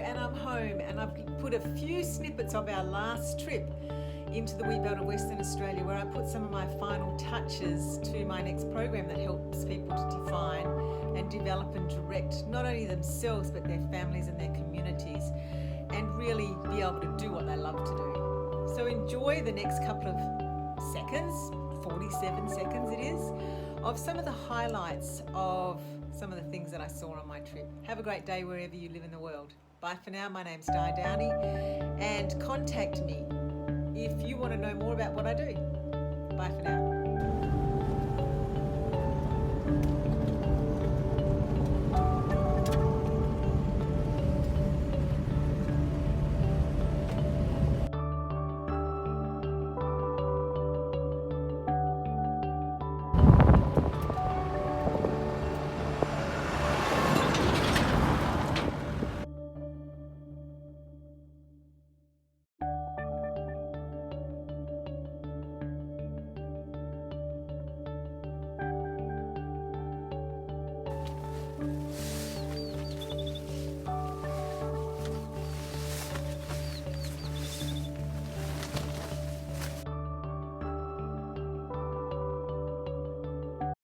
and I'm home, and I've put a few snippets of our last trip into the wheat belt of Western Australia, where I put some of my final touches to my next program that helps people to define and develop and direct not only themselves but their families and their communities, and really be able to do what they love to do. So enjoy the next couple of seconds, 47 seconds it is, of some of the highlights of some of the things that I saw on my trip. Have a great day wherever you live in the world. Bye for now. My name's Di Downey, and contact me if you want to know more about what I do. Bye for now.